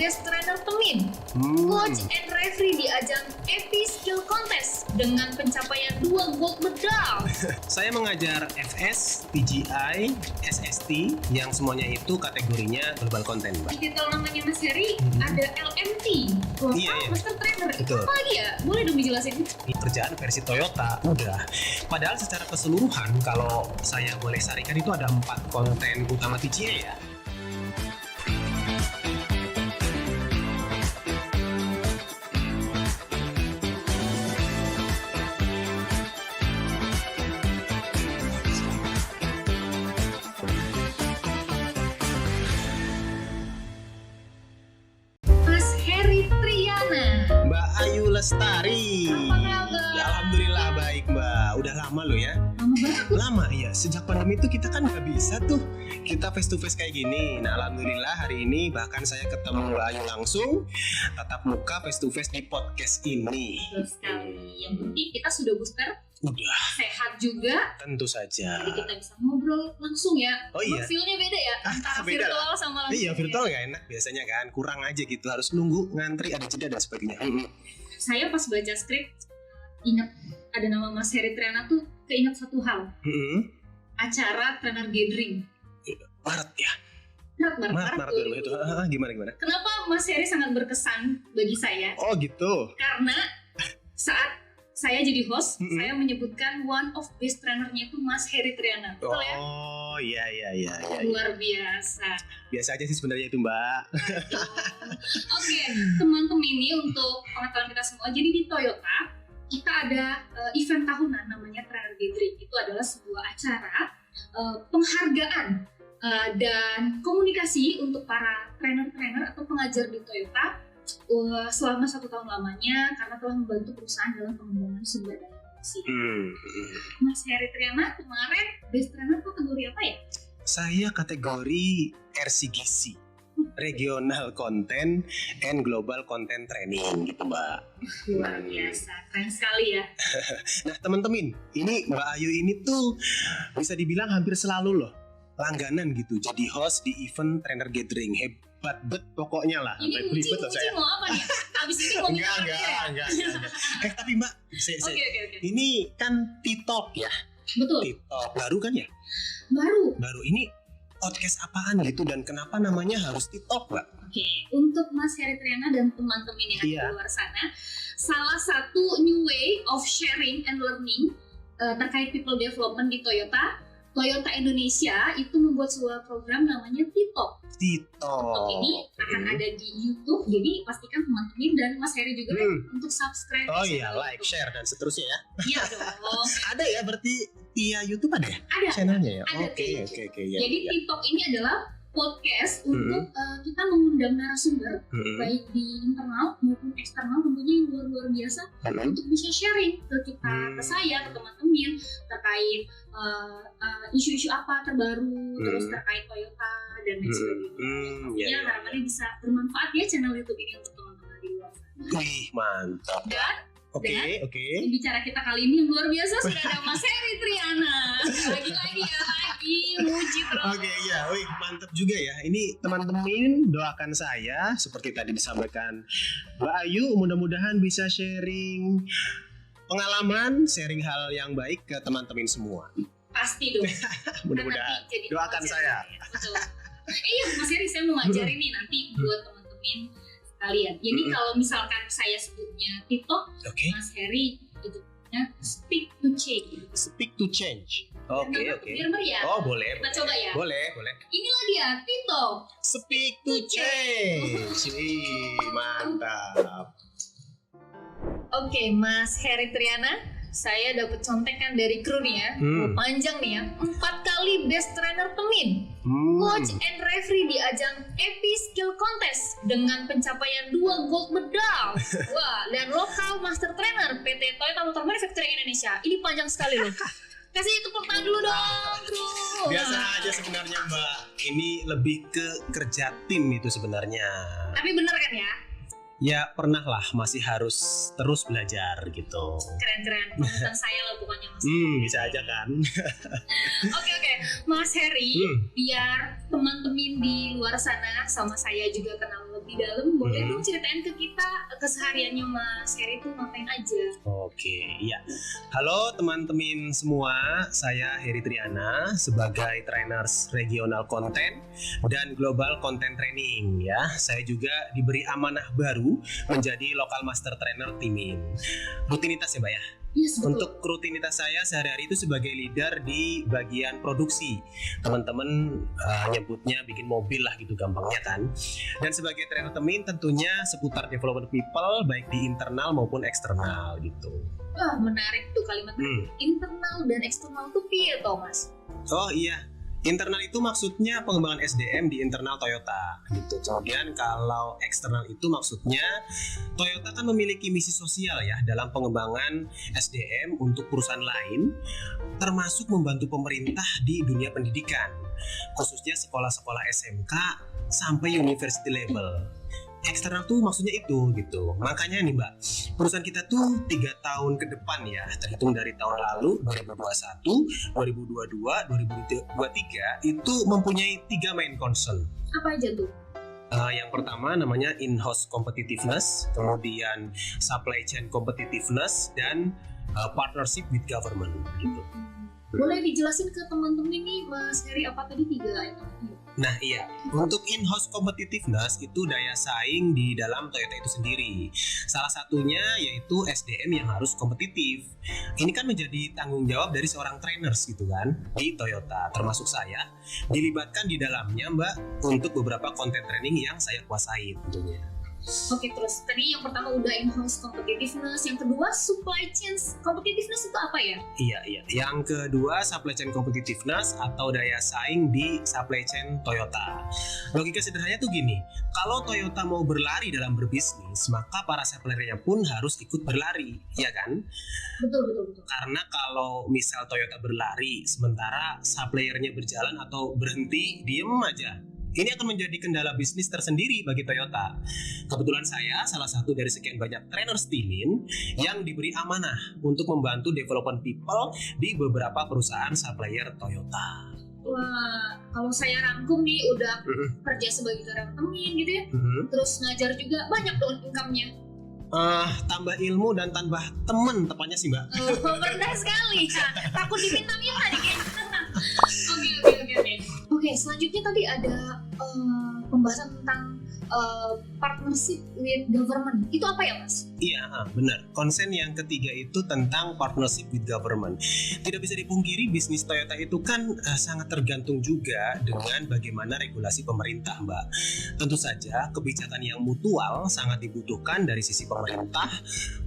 Best Trainer Temin, Coach and Referee di ajang EP Skill Contest dengan pencapaian 2 gold medal. Saya mengajar FS, PGI, SST yang semuanya itu kategorinya global content, Mbak. Di titel namanya Mas Heri ada LMT, Local Iya. Master Trainer. Itu Betul. apa lagi ya? Boleh dong dijelasin? Ini kerjaan versi Toyota udah. Padahal secara keseluruhan kalau saya boleh sarikan itu ada 4 konten utama TCA ya. Mas Heri Triana. Mbak Ayu Lestari. Apa kabar? Ya, alhamdulillah baik, Mbak. Udah lama lo ya? Lama banget. Lama ya. Sejak pandemi itu kita kan nggak bisa tuh kita face to face kayak gini. Nah, alhamdulillah hari ini bahkan saya ketemu Mbak Ayu langsung tatap muka face to face di podcast ini. Betul sekali. Yang penting kita sudah booster, Udah, sehat juga. tentu saja. Jadi kita bisa ngobrol langsung ya. Oh iya. Feel-nya beda ya antara Beda virtual sama langsung. Iya, virtual nggak enak biasanya kan. Kurang aja gitu. Harus nunggu, ngantri, ada jeda dan sebagainya. Saya pas baca skrip ingat ada nama Mas Heri Triana tuh keinget satu hal. Acara trainer gathering. Maret ya? Maret itu. Gimana? Kenapa Mas Heri sangat berkesan bagi saya? Oh gitu. Karena saat saya jadi host, Mm-mm. saya menyebutkan one of best trainernya itu Mas Heri Triana. Betul ya? Oh iya. Luar biasa. Biasa aja sih sebenarnya itu, Mbak. Oke, teman-teman ini untuk pengetahuan kita semua. Jadi di Toyota kita ada event tahunan namanya Trainer Gathering. Itu adalah sebuah acara penghargaan dan komunikasi untuk para trainer-trainer atau pengajar di Toyota selama 1 tahun lamanya karena telah membantu perusahaan dalam pengembangan sumber daya manusia. Mas Heri Triana kemarin best trainer kategori apa ya? Saya kategori RCGC, Regional Content and Global Content Training gitu, Mbak. Luar biasa, keren sekali ya. Nah, teman-teman, ini Mbak Ayu ini tuh bisa dibilang hampir selalu loh langganan gitu jadi host di event trainer gathering. Hebat bet pokoknya lah. Ini Sampai belibet loh saya. mau apa nih? Abis ini mau minta Enggak. Tapi Mbak, Oke. ini kan TikTok ya. Betul, TikTok baru kan ya? baru. Ini podcast apaan gitu dan kenapa namanya harus TikTok, Mbak? Oke, untuk Mas Heri Triana dan teman-teman yang ada Iya. di luar sana, salah satu new way of sharing and learning terkait people development di Toyota Indonesia itu membuat sebuah program namanya TikTok. TikTok ini akan ada di YouTube, jadi pastikan teman-teman dan Mas Heri juga untuk subscribe. Oh iya, like, share dan seterusnya ya. Iya dong. Ada ya berarti via YouTube ada ya? Ada. Channelnya ya? Ada, Oke. Ya, Jadi ya. TikTok ini adalah podcast untuk kita mengundang narasumber baik di internal maupun eksternal tentunya yang luar biasa untuk bisa sharing ke kita, ke saya, ke teman-teman terkait isu-isu apa terbaru, terus terkait Toyota dan lain sebagainya. Ya, harapannya bisa bermanfaat ya channel YouTube ini untuk teman-teman di luar sana. Wih, mantap. Dan Oke. bicara kita kali ini yang luar biasa sudah ada Mas Heri Triana. Lagi muji terus. Oke, iya, wih, mantap juga ya. Ini teman-teman doakan saya seperti tadi disampaikan Mbak Ayu, mudah-mudahan bisa sharing pengalaman, sharing hal yang baik ke teman-teman semua. Pasti dong. Mudah-mudahan. Nanti jadi Doakan pengajar saya. ya. Betul. Iya, Mas Heri, saya mau ngajarin nih nanti buat teman-teman sekalian. Jadi kalau misalkan saya sebutnya TikTok, Oke. Mas Heri sebutnya Speak to Change. Speak to change. Oke. Biar meriah. Oh, boleh. Kita coba ya. Boleh. Inilah dia TikTok. Speak to change. Wih, mantap. Oke, Mas Heri Triana, saya dapat contekan dari kru nih ya. Panjang nih ya. 4 kali best trainer Temin, Coach and Referee di ajang EP Skill Contest dengan pencapaian 2 gold medal. Wah, dan Local Master Trainer PT Toyota Motor Manufacturing Indonesia. Ini panjang sekali loh. Kasih tepuk tangan dulu dong, kru. Biasa aja sebenarnya, Mbak. Ini lebih ke kerja tim itu sebenarnya. Tapi bener kan ya? Ya pernah lah, masih harus terus belajar gitu. Keren-keren, panutan saya lah pokoknya Mas. Bisa aja kan. Oke, Mas Heri, biar teman-teman di luar sana sama saya juga kenal di dalam, boleh dong Hmm. ceritain ke kita kesehariannya Mas Heri itu ngapain aja? Oke, iya. Halo teman-teman semua, saya Heri Triana sebagai trainers regional content dan global content training ya. Saya juga diberi amanah baru menjadi local master trainer Timin. Rutinitas ya Mbak ya. Yes, betul. Untuk rutinitas saya sehari-hari itu sebagai leader di bagian produksi. Teman-teman nyebutnya bikin mobil lah gitu gampangnya kan. Dan sebagai trainer Timin tentunya seputar development people baik di internal maupun eksternal gitu. Wah, menarik tuh kalimat internal dan eksternal tuh piye toh Mas? Oh iya, internal itu maksudnya pengembangan SDM di internal Toyota gitu. Kemudian kalau eksternal itu maksudnya Toyota kan memiliki misi sosial ya dalam pengembangan SDM untuk perusahaan lain, termasuk membantu pemerintah di dunia pendidikan, khususnya sekolah-sekolah SMK sampai university level. Eksternal tuh maksudnya itu gitu. Makanya nih Mbak, perusahaan kita tuh 3 tahun ke depan ya, terhitung dari tahun lalu 2021, 2022, 2023 itu mempunyai 3 main concern. Apa aja tuh? Yang pertama namanya in-house competitiveness, kemudian supply chain competitiveness, dan partnership with government gitu. Boleh dijelasin ke teman-teman ini Mas Heri apa tadi 3 itu? Nah iya, untuk in-house competitiveness itu daya saing di dalam Toyota itu sendiri. Salah satunya yaitu SDM yang harus kompetitif. Ini kan menjadi tanggung jawab dari seorang trainers gitu kan di Toyota, termasuk saya dilibatkan di dalamnya Mbak untuk beberapa content training yang saya kuasai tentunya. Oke, terus tadi yang pertama udah in-house competitiveness, yang kedua supply chain competitiveness itu apa ya? Iya. Yang kedua supply chain competitiveness atau daya saing di supply chain Toyota. Logika sederhananya tuh gini, kalau Toyota mau berlari dalam berbisnis, maka para suppliernya pun harus ikut berlari, ya kan? Betul. Karena kalau misal Toyota berlari, sementara suppliernya berjalan atau berhenti, diem aja, ini akan menjadi kendala bisnis tersendiri bagi Toyota. Kebetulan saya salah satu dari sekian banyak trainers Timin yang diberi amanah untuk membantu development people di beberapa perusahaan supplier Toyota. Wah, kalau saya rangkum nih udah kerja sebagai trainer Timin gitu ya, terus ngajar juga banyak dong income-nya. Tambah ilmu dan tambah temen tepatnya sih Mbak. Rendah sekali ya. Takut diminta-minta nih kayaknya. Oke. Oke, selanjutnya tadi ada pembahasan tentang partnership with government. Itu apa ya Mas? Iya, benar. Konsen yang ketiga itu tentang partnership with government. Tidak bisa dipungkiri bisnis Toyota itu kan sangat tergantung juga dengan bagaimana regulasi pemerintah, Mbak. Tentu saja kebijakan yang mutual sangat dibutuhkan dari sisi pemerintah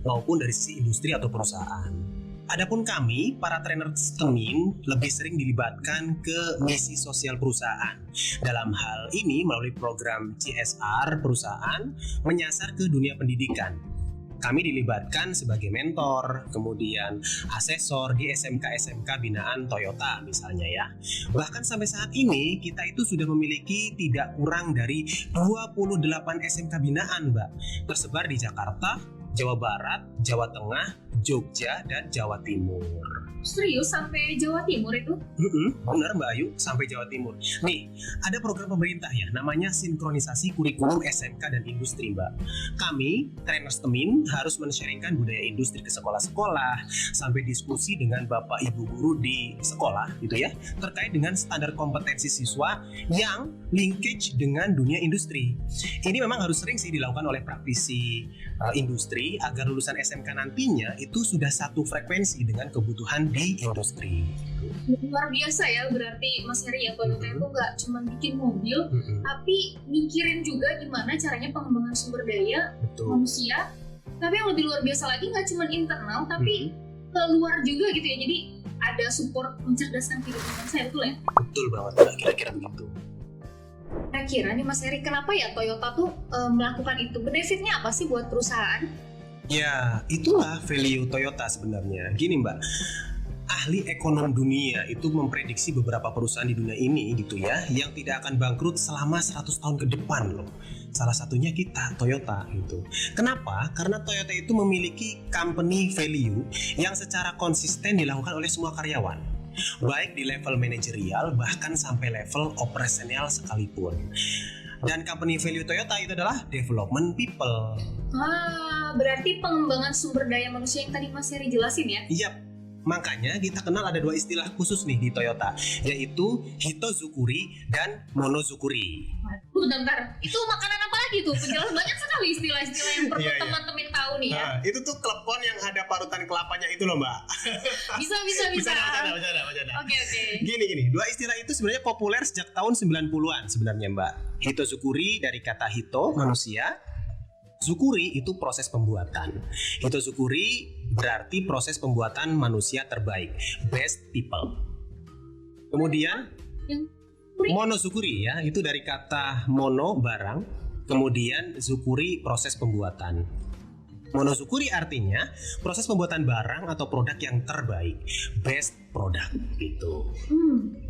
maupun dari sisi industri atau perusahaan. Adapun kami, para trainer Timin, lebih sering dilibatkan ke misi sosial perusahaan. Dalam hal ini melalui program CSR perusahaan menyasar ke dunia pendidikan. Kami dilibatkan sebagai mentor, kemudian asesor di SMK-SMK binaan Toyota misalnya ya. Bahkan sampai saat ini kita itu sudah memiliki tidak kurang dari 28 SMK binaan Mbak, tersebar di Jakarta, Jawa Barat, Jawa Tengah, Jogja, dan Jawa Timur. Serius sampai Jawa Timur itu? Benar Mbak Ayu, sampai Jawa Timur. Nih, ada program pemerintah ya, namanya sinkronisasi kurikulum SMK dan industri Mbak. Kami, trainers Timin, harus men-sharingkan budaya industri ke sekolah-sekolah, sampai diskusi dengan Bapak Ibu guru di sekolah gitu ya, terkait dengan standar kompetensi siswa yang linkage dengan dunia industri. Ini memang harus sering sih dilakukan oleh praktisi industri agar lulusan SMK nantinya itu sudah satu frekuensi dengan kebutuhan di industri. Luar biasa ya, berarti Mas Heri ya, Toyota itu nggak cuma bikin mobil, tapi mikirin juga gimana caranya pengembangan sumber daya manusia. Tapi yang lebih luar biasa lagi nggak cuma internal, tapi keluar juga gitu ya. Jadi ada support mencerdaskan kehidupan saya, betul ya? Betul banget, kira-kira begitu. Kira-kira nih Mas Heri, kenapa ya Toyota tuh melakukan itu? Benefitnya apa sih buat perusahaan? Ya, itulah value Toyota sebenarnya. Gini Mbak, ahli ekonom dunia itu memprediksi beberapa perusahaan di dunia ini gitu ya, yang tidak akan bangkrut selama 100 tahun ke depan loh. Salah satunya kita, Toyota gitu. Kenapa? Karena Toyota itu memiliki company value yang secara konsisten dilakukan oleh semua karyawan, baik di level manajerial bahkan sampai level operasional sekalipun. Dan company value Toyota itu adalah development people. Berarti pengembangan sumber daya manusia yang tadi Mas Heri jelasin ya? Iya. Makanya kita kenal ada 2 istilah khusus nih di Toyota, yaitu Hitozukuri dan Monozukuri. Bentar, itu makanan apa lagi tuh? Penjelas banyak sekali istilah-istilah yang perlu Iya. teman-teman tahu nih ya. Nah, itu tuh klepon yang ada parutan kelapanya itu loh, Mbak. Bisa. Bercanda. Oke. Gini, 2 istilah itu sebenarnya populer sejak tahun 90-an sebenarnya, Mbak. Hitozukuri dari kata hito, manusia. Zukuri itu proses pembuatan. Hitozukuri berarti proses pembuatan manusia terbaik, best people. Kemudian Yang monozukuri ya, itu dari kata mono barang, kemudian zukuri proses pembuatan. Monozukuri artinya proses pembuatan barang atau produk yang terbaik, best product gitu.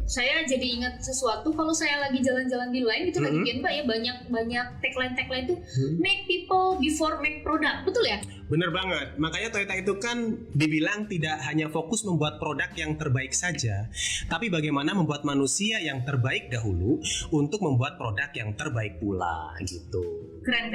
Saya jadi ingat sesuatu kalau saya lagi jalan-jalan di line itu lagi Mbak ya, banyak tagline tuh make people before make product, betul ya? Bener banget, makanya Toyota itu kan dibilang tidak hanya fokus membuat produk yang terbaik saja, tapi bagaimana membuat manusia yang terbaik dahulu untuk membuat produk yang terbaik pula gitu. Keren.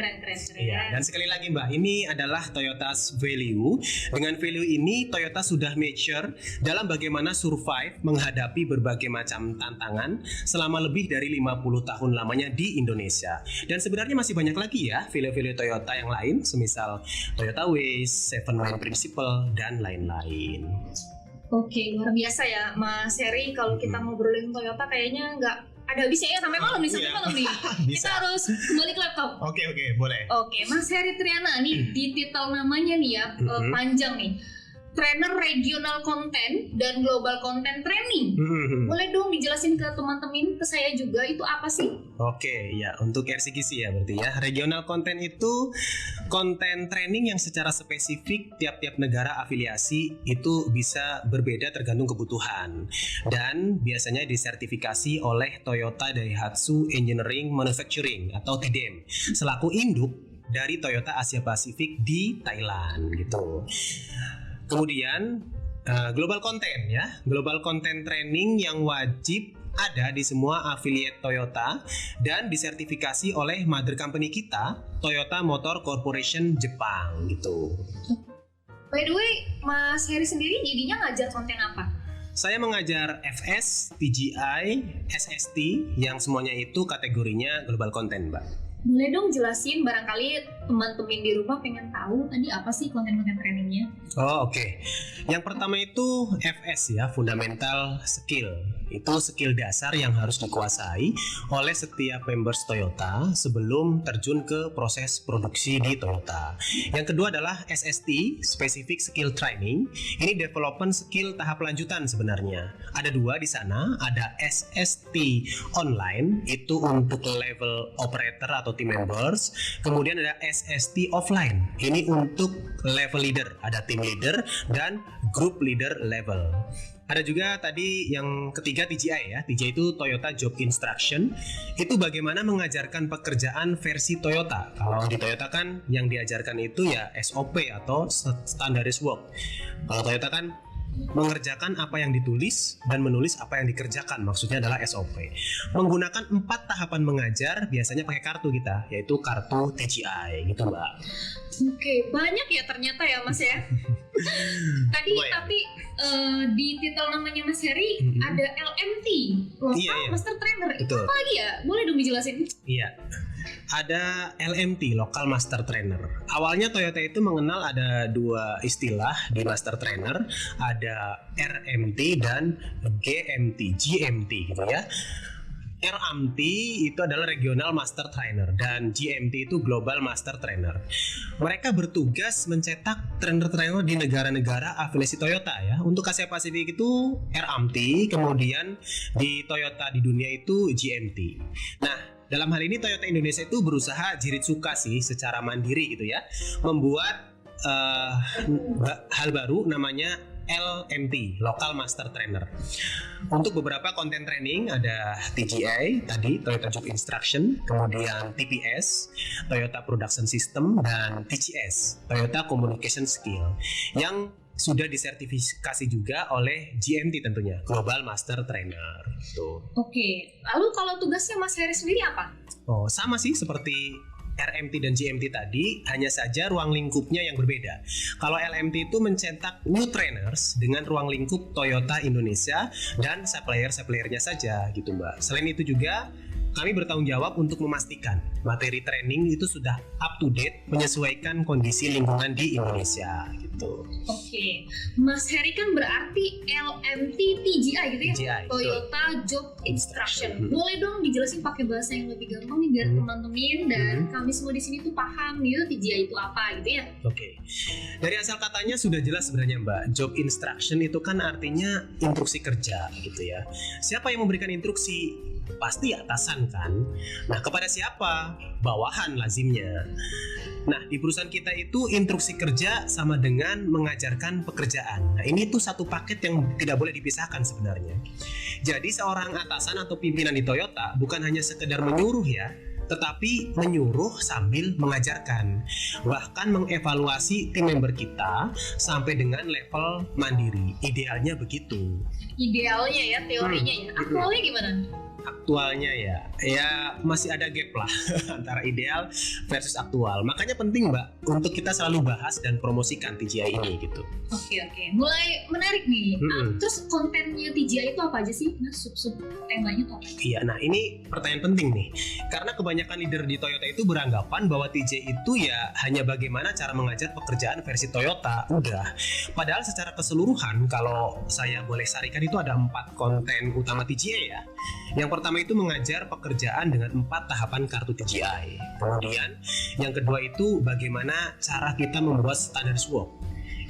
Iya, dan sekali lagi Mbak, ini adalah Toyota's value. Dengan value ini Toyota sudah mature dalam bagaimana survive menghadapi berbagai macam tantangan selama lebih dari 50 tahun lamanya di Indonesia. Dan sebenarnya masih banyak lagi ya value-value Toyota yang lain, semisal Toyota Ways, 7 Line Principle, dan lain-lain. Oke, luar biasa ya Mas Heri. Kalau kita ngobrolin Toyota kayaknya nggak ada habisnya ya, sampai malam nih, Bisa. Kita harus kembali ke laptop. Oke, boleh. Oke, Mas Heri Triana nih di titel namanya nih ya, panjang nih. Trainer Regional Content dan Global Content Training. Boleh dong dijelasin ke teman-teman, ke saya juga, itu apa sih? Oke, ya untuk RCGC ya berarti ya. Regional Content itu konten training yang secara spesifik tiap-tiap negara afiliasi itu bisa berbeda tergantung kebutuhan. Dan biasanya disertifikasi oleh Toyota Daihatsu Engineering Manufacturing atau TDM selaku induk dari Toyota Asia Pasifik di Thailand gitu. Kemudian global content ya, global content training yang wajib ada di semua affiliate Toyota dan disertifikasi oleh mother company kita, Toyota Motor Corporation Jepang gitu. By the way, Mas Heri sendiri jadinya ngajar konten apa? Saya mengajar FS, TGI, SST yang semuanya itu kategorinya global content, Mbak. Boleh dong jelasin, barangkali teman-teman di rumah pengen tahu tadi apa sih konten-konten trainingnya? Oke. Yang pertama itu FS ya, fundamental skill. Itu skill dasar yang harus dikuasai oleh setiap members Toyota sebelum terjun ke proses produksi di Toyota. Yang kedua adalah SST, Specific Skill Training. Ini development skill tahap lanjutan sebenarnya. Ada 2 di sana, ada SST online, itu untuk level operator atau team members. Kemudian ada SST offline, ini untuk level leader, ada team leader dan group leader level. Ada juga tadi yang ketiga TGI ya. TGI itu Toyota Job Instruction. Itu bagaimana mengajarkan pekerjaan versi Toyota. Kalau di Toyota kan yang diajarkan itu ya SOP atau Standardized Work. Kalau Toyota kan mengerjakan apa yang ditulis dan menulis apa yang dikerjakan, maksudnya adalah SOP. Menggunakan 4 tahapan mengajar, biasanya pakai kartu kita, yaitu kartu TGI gitu Mbak. Oke, banyak ya ternyata ya Mas ya. Tadi tapi di titel namanya Mas Heri ada LMT, Local Master Trainer. Itu apa lagi ya? Boleh dong dijelasin? Iya. Ada LMT, Local Master Trainer. Awalnya Toyota itu mengenal ada 2 istilah di Master Trainer, ada RMT dan GMT gitu ya. RMT itu adalah Regional Master Trainer dan GMT itu Global Master Trainer. Mereka bertugas mencetak trainer-trainer di negara-negara afiliasi Toyota ya. Untuk Asia Pasifik itu RMT, kemudian di Toyota di dunia itu GMT. Nah, dalam hal ini Toyota Indonesia itu berusaha jiritsuka sih secara mandiri gitu ya, membuat hal baru namanya LMT, Local Master Trainer. Untuk beberapa konten training ada TGI tadi, Toyota Job Instruction, kemudian TPS, Toyota Production System, dan TCS, Toyota Communication Skill. Yang sudah disertifikasi juga oleh GMT tentunya, Global Master Trainer. Tuh. Oke, lalu kalau tugasnya Mas Heri sendiri apa? Oh, sama sih seperti RMT dan GMT tadi, hanya saja ruang lingkupnya yang berbeda. Kalau LMT itu mencetak new trainers dengan ruang lingkup Toyota Indonesia dan supplier-suppliernya saja gitu Mbak. Selain itu juga kami bertanggung jawab untuk memastikan materi training itu sudah up to date, menyesuaikan kondisi lingkungan di Indonesia gitu. Oke, Mas Heri kan berarti LMT TGI gitu ya? TGI, Toyota Job Instruction. Boleh dong dijelasin pakai bahasa yang lebih gampang nih biar teman-teman dan kami semua di sini tuh paham gitu TGI itu apa gitu ya? Oke, dari asal katanya sudah jelas sebenarnya Mbak. Job Instruction itu kan artinya instruksi kerja gitu ya. Siapa yang memberikan instruksi? Pasti atasan kan. Nah, kepada siapa? Bawahan lazimnya. Nah, di perusahaan kita itu instruksi kerja sama dengan mengajarkan pekerjaan. Nah, ini tuh satu paket yang tidak boleh dipisahkan sebenarnya. Jadi seorang atasan atau pimpinan di Toyota bukan hanya sekedar menyuruh ya, tetapi menyuruh sambil mengajarkan, bahkan mengevaluasi tim member kita sampai dengan level mandiri. Idealnya begitu. Idealnya ya, teorinya ya. Aktualnya gimana? Aktualnya ya masih ada gap lah antara ideal versus aktual. Makanya penting Mbak untuk kita selalu bahas dan promosikan TGI ini gitu. Oke, mulai menarik nih. Terus kontennya TGI itu apa aja sih? Nah, sub temanya tuh apa? Iya, nah ini pertanyaan penting nih. Karena kebanyakan leader di Toyota itu beranggapan bahwa TGI itu ya hanya bagaimana cara mengajar pekerjaan versi Toyota. Udah. Padahal secara keseluruhan kalau saya boleh sarikan itu ada 4 konten utama TGI ya. Yang pertama itu mengajar pekerjaan dengan 4 tahapan kartu TGI. Kemudian yang kedua itu bagaimana cara kita membuat standar SWOT.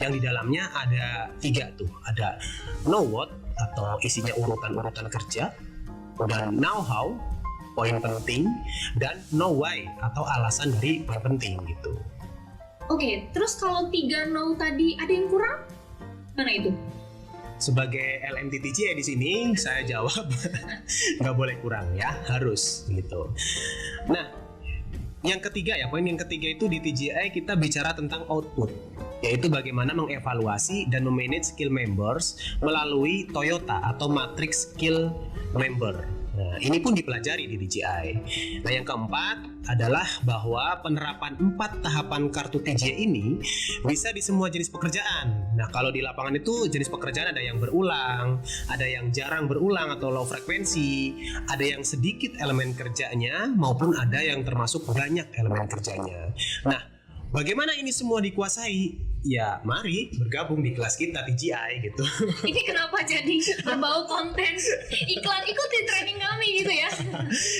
Yang di dalamnya ada 3 tuh. Ada know what atau isinya urutan-urutan kerja, dan know how, poin penting, dan know why atau alasan dari poin penting gitu. Oke, terus kalau 3 know tadi ada yang kurang? Mana itu? Sebagai LMTTJ di sini saya jawab nggak boleh kurang ya, harus gitu. Nah, yang ketiga ya, poin yang ketiga itu di TGI kita bicara tentang output, yaitu bagaimana mengevaluasi dan memanage skill members melalui Toyota atau matrix skill member. Nah, ini pun dipelajari di TGI. Nah, yang keempat adalah bahwa penerapan 4 tahapan kartu TGI ini bisa di semua jenis pekerjaan. Nah, kalau di lapangan itu jenis pekerjaan ada yang berulang, ada yang jarang berulang atau low frekuensi, ada yang sedikit elemen kerjanya, maupun ada yang termasuk banyak elemen kerjanya. Nah, bagaimana ini semua dikuasai? Ya, mari bergabung di kelas kita TGI gitu. Ini kenapa jadi berbau konten iklan, ikuti training kami gitu ya?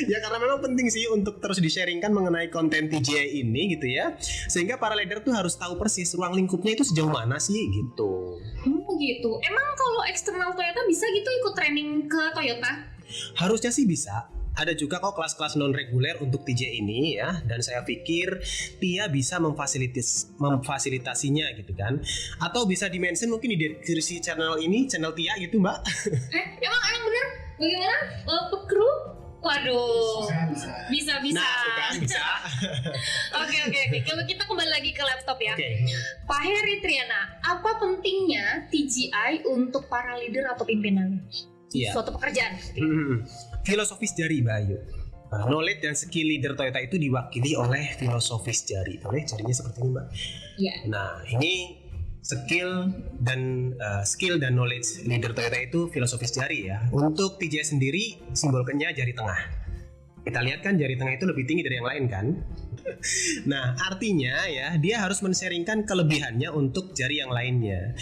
Ya karena memang penting sih untuk terus di-sharingkan mengenai konten TGI ini gitu ya. Sehingga para leader tuh harus tahu persis ruang lingkupnya itu sejauh mana sih gitu. Gitu. Emang kalau eksternal Toyota bisa gitu ikut training ke Toyota? Harusnya sih bisa. Ada juga kok kelas-kelas non reguler untuk TJ ini ya, dan saya pikir Tia bisa memfasilitasinya gitu kan, atau bisa di-mention mungkin di deskripsi channel ini, channel Tia gitu Mbak. Emang bener? Bagaimana? Kru? Waduh, bisa. Nah, kan bisa. Oke. Kalau kita kembali lagi ke laptop ya. Okay. Pak Heri Triana, apa pentingnya TGI untuk para leader atau pimpinan suatu pekerjaan? Filosofis jari Mbak Ayu. Nah, knowledge dan skill leader Toyota itu diwakili oleh filosofis jari. Boleh jarinya seperti ini Mbak? Iya. Nah, ini skill dan knowledge leader Toyota itu filosofis jari ya. Untuk TJ sendiri simbolnya jari tengah. Kita lihat kan jari tengah itu lebih tinggi dari yang lain kan. Nah, artinya ya dia harus men-sharingkan kelebihannya untuk jari yang lainnya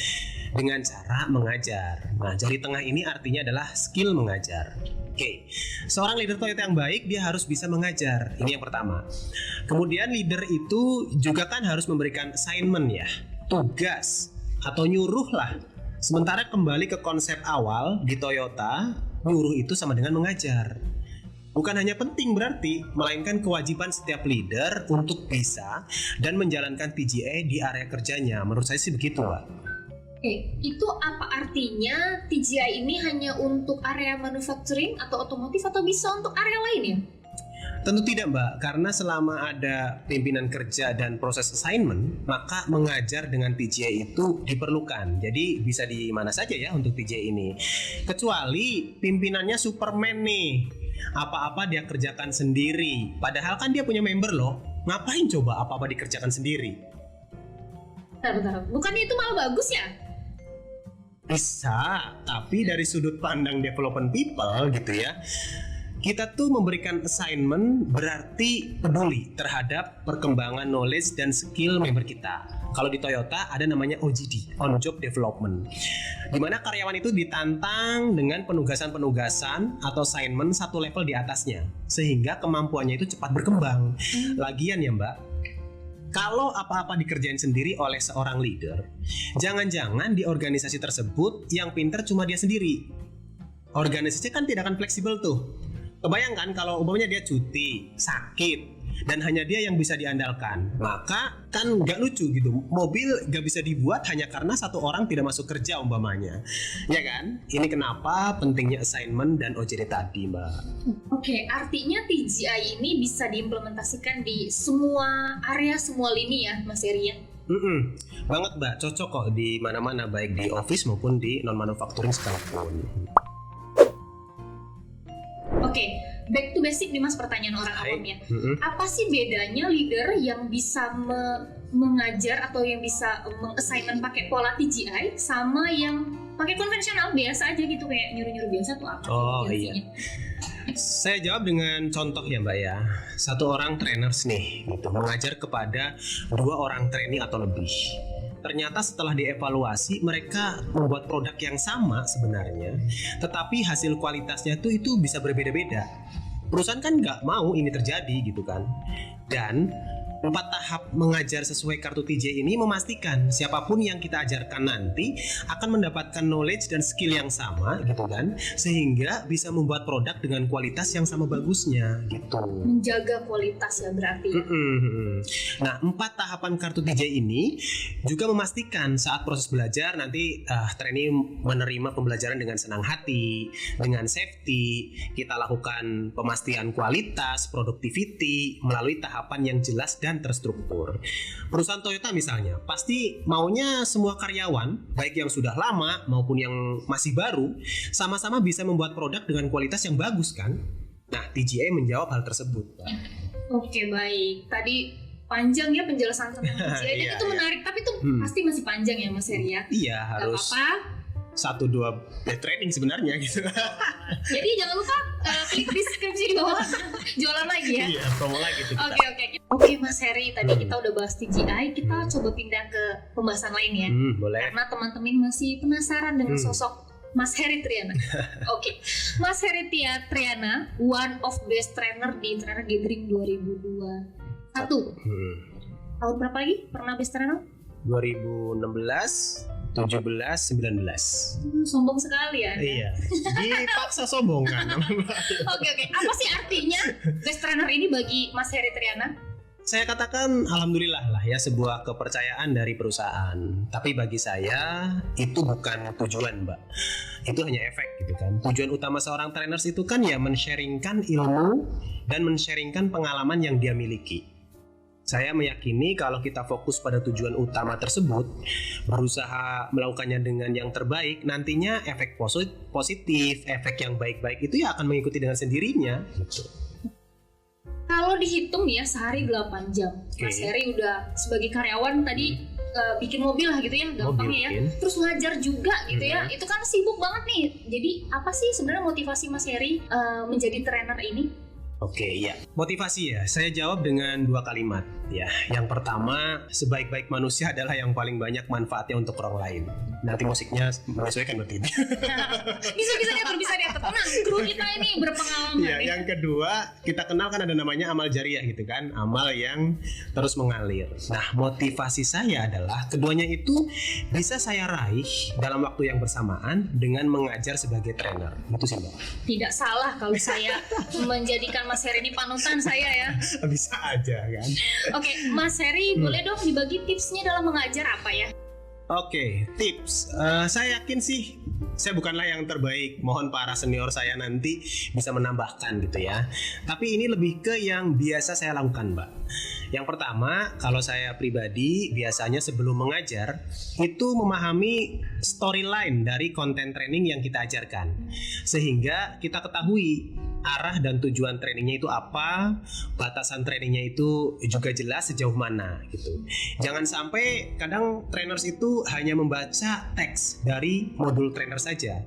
dengan cara mengajar. Nah, jari tengah ini artinya adalah skill mengajar. Oke, seorang leader Toyota yang baik dia harus bisa mengajar. Ini yang pertama. Kemudian leader itu juga kan harus memberikan assignment ya, tugas atau nyuruh lah. Sementara kembali ke konsep awal di Toyota, nyuruh itu sama dengan mengajar. Bukan hanya penting berarti, melainkan kewajiban setiap leader untuk bisa dan menjalankan TGI di area kerjanya. Menurut saya sih begitu, Pak. Oke, itu apa artinya TGI ini hanya untuk area manufacturing atau otomotif atau bisa untuk area lain ya? Tentu tidak Mbak, karena selama ada pimpinan kerja dan proses assignment, maka mengajar dengan TJI itu diperlukan. Jadi bisa di mana saja ya untuk TJI ini. Kecuali pimpinannya Superman nih, apa-apa dia kerjakan sendiri. Padahal kan dia punya member loh. Ngapain coba apa-apa dikerjakan sendiri? Bentar. Bukannya itu malah bagus ya? Bisa, tapi dari sudut pandang development people gitu ya, kita tuh memberikan assignment berarti peduli terhadap perkembangan knowledge dan skill member kita. Kalau di Toyota ada namanya OJD, on job development, di mana karyawan itu ditantang dengan penugasan-penugasan atau assignment satu level di atasnya, sehingga kemampuannya itu cepat berkembang. Lagian ya Mbak, kalau apa-apa dikerjain sendiri oleh seorang leader, jangan-jangan di organisasi tersebut yang pinter cuma dia sendiri. Organisasi kan tidak akan fleksibel tuh. Kebayangkan kalau umpamanya dia cuti, sakit, dan hanya dia yang bisa diandalkan, maka kan nggak lucu gitu. Mobil nggak bisa dibuat hanya karena satu orang tidak masuk kerja umpamanya, ya kan? Ini kenapa pentingnya assignment dan OJT tadi, Mbak. Oke, artinya TJI ini bisa diimplementasikan di semua area, semua lini ya, Mas Heri ya? Banget Mbak, cocok kok di mana-mana, baik di office maupun di non-manufacturing sekalipun. Oke, back to basic nih Mas, pertanyaan orang awam ya. Apa sih bedanya leader yang bisa mengajar atau yang bisa meng-assignment pakai pola TJI sama yang pakai konvensional biasa aja gitu, kayak nyuruh-nyuruh biasa tuh apa? Iya. Saya jawab dengan contoh ya Mbak ya. Satu orang trainers nih gitu, mengajar kepada 2 orang trainee atau lebih. Ternyata setelah dievaluasi mereka membuat produk yang sama sebenarnya, tetapi hasil kualitasnya itu bisa berbeda-beda. Perusahaan kan nggak mau ini terjadi gitu kan. Dan 4 tahap mengajar sesuai kartu TJ ini memastikan siapapun yang kita ajarkan nanti akan mendapatkan knowledge dan skill yang sama gitu kan, sehingga bisa membuat produk dengan kualitas yang sama bagusnya gitu. Menjaga kualitas ya berarti. Nah, 4 tahapan kartu TJ ini juga memastikan saat proses belajar nanti trainee menerima pembelajaran dengan senang hati, dengan safety. Kita lakukan pemastian kualitas, productivity melalui tahapan yang jelas dan terstruktur. Perusahaan Toyota misalnya pasti maunya semua karyawan, baik yang sudah lama maupun yang masih baru, sama-sama bisa membuat produk dengan kualitas yang bagus kan? Nah, TJI menjawab hal tersebut. Oke, baik. Tadi panjang ya penjelasan tentang TJI dan itu menarik, tapi itu pasti masih panjang ya Mas Heri ya? Iya, harus. Gak apa-apa. 1-2 training sebenarnya gitu. Jadi jangan lupa klik deskripsi di bawah, jualan lagi ya. Iya, promo lagi tuh. Oke Mas Heri, tadi kita udah bahas TJI, kita coba pindah ke pembahasan lain ya. Boleh. Karena teman-teman masih penasaran dengan sosok Mas Heri Triana. Oke, Mas Heri Triana, one of best trainer di Trainer Gathering 2021. Tahun berapa lagi pernah best trainer? 2016, 17, 19. Sombong sekali ya. Iya. Dipaksa sombong kan. Oke. Apa sih artinya best trainer ini bagi Mas Heri Triana? Saya katakan alhamdulillah lah ya, sebuah kepercayaan dari perusahaan. Tapi bagi saya itu bukan tujuan Mbak. Itu hanya efek gitu kan. Tujuan utama seorang trainers itu kan ya men-sharingkan ilmu dan men-sharingkan pengalaman yang dia miliki. Saya meyakini kalau kita fokus pada tujuan utama tersebut, berusaha melakukannya dengan yang terbaik, nantinya efek positif, efek yang baik-baik itu ya akan mengikuti dengan sendirinya gitu. Kalau dihitung nih ya sehari 8 jam, Mas Heri udah sebagai karyawan tadi bikin mobil lah gitu ya, gampangnya ya. Terus ngajar juga gitu ya, itu kan sibuk banget nih. Jadi apa sih sebenarnya motivasi Mas Heri menjadi trainer ini? Oke, ya. Motivasi ya, saya jawab dengan 2 kalimat ya. Yang pertama, sebaik-baik manusia adalah yang paling banyak manfaatnya untuk orang lain. Nanti musiknya menyesuaikan berarti. bisa diatur. Tenang, kru kita ini berpengalaman. Ya, yang kedua, kita kenal kan ada namanya amal jariah gitu kan, amal yang terus mengalir. Nah, motivasi saya adalah keduanya itu bisa saya raih dalam waktu yang bersamaan dengan mengajar sebagai trainer. Itu sih Mbak. Tidak salah kalau saya menjadikan Mas Heri ini panutan saya ya. Bisa aja kan. Oke, Mas Heri boleh dong dibagi tipsnya dalam mengajar apa ya? Oke, tips. Saya yakin sih, saya bukanlah yang terbaik. Mohon para senior saya nanti bisa menambahkan gitu ya. Tapi ini lebih ke yang biasa saya lakukan, Mbak. Yang pertama, kalau saya pribadi biasanya sebelum mengajar itu memahami storyline dari konten training yang kita ajarkan, sehingga kita ketahui arah dan tujuan trainingnya itu apa, batasan trainingnya itu juga jelas sejauh mana gitu. Jangan sampai kadang trainers itu hanya membaca teks dari modul trainer saja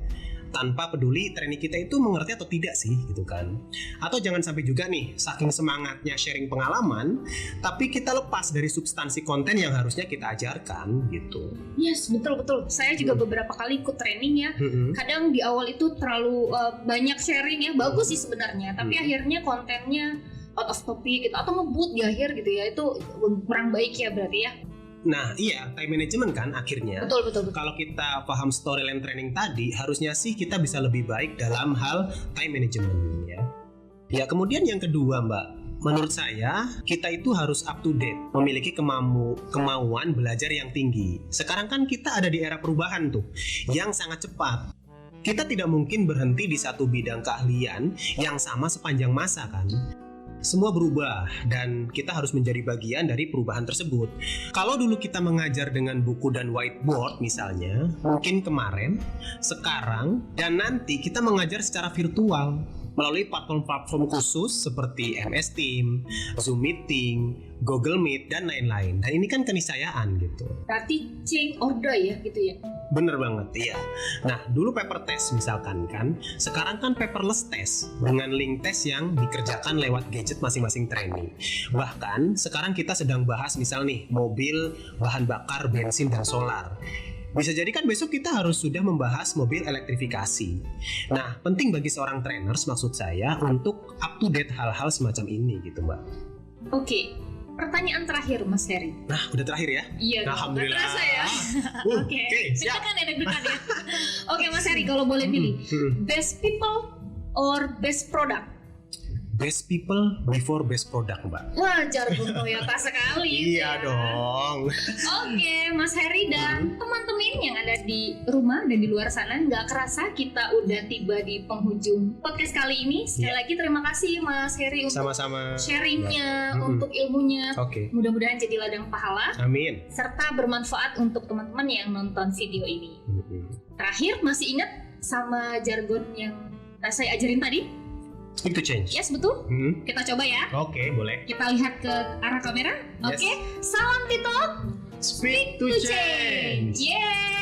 tanpa peduli training kita itu mengerti atau tidak sih gitu kan. Atau jangan sampai juga nih saking semangatnya sharing pengalaman tapi kita lepas dari substansi konten yang harusnya kita ajarkan gitu. Yes, betul. Saya juga beberapa kali ikut training ya. Kadang di awal itu terlalu banyak sharing ya, bagus sih sebenarnya, tapi akhirnya kontennya out of topic gitu atau ngebut di akhir gitu ya. Itu kurang baik ya berarti ya. Nah iya, time management kan akhirnya. Betul. Kalau kita paham storyline training tadi, harusnya sih kita bisa lebih baik dalam hal time management ya. Ya kemudian yang kedua Mbak, menurut saya kita itu harus up to date, memiliki kemauan belajar yang tinggi. Sekarang kan kita ada di era perubahan tuh, yang sangat cepat. Kita tidak mungkin berhenti di satu bidang keahlian yang sama sepanjang masa kan. Semua berubah dan kita harus menjadi bagian dari perubahan tersebut. Kalau dulu kita mengajar dengan buku dan whiteboard misalnya, mungkin kemarin, sekarang, dan nanti kita mengajar secara virtual melalui platform-platform khusus seperti MS Team, Zoom Meeting, Google Meet, dan lain-lain. Dan ini kan keniscayaan gitu. Berarti change or die ya gitu ya. Bener banget, iya. Nah, dulu paper test misalkan kan, sekarang kan paperless test dengan link test yang dikerjakan lewat gadget masing-masing trainee. Bahkan sekarang kita sedang bahas misal nih, mobil, bahan bakar, bensin, dan solar. Bisa jadi kan besok kita harus sudah membahas mobil elektrifikasi. Nah, penting bagi seorang trainers maksud saya untuk up to date hal-hal semacam ini gitu Mbak. Oke. Pertanyaan terakhir Mas Heri. Nah, udah terakhir ya? Iya, alhamdulillah. Gak terasa ya. Oke. Siap. Kan deg-degan ya. Oke Mas Heri, kalau boleh pilih, best people or best product? Best people before best product Mbak. Wah, jargon Toyota sekali. Iya dong. Oke, Mas Heri dan teman-teman yang ada di rumah dan di luar sana, nggak kerasa kita udah tiba di penghujung podcast kali ini. Sekali lagi terima kasih Mas Heri untuk sama-sama sharingnya, untuk ilmunya. Oke. Mudah-mudahan jadi ladang pahala. Amin. Serta bermanfaat untuk teman-teman yang nonton video ini. Terakhir, masih ingat sama jargon yang saya ajarin tadi? Speak to change. Yes, betul. Kita coba ya. Oke, boleh. Kita lihat ke arah kamera. Yes. Oke. Salam Tito. Speak to change. Yeay.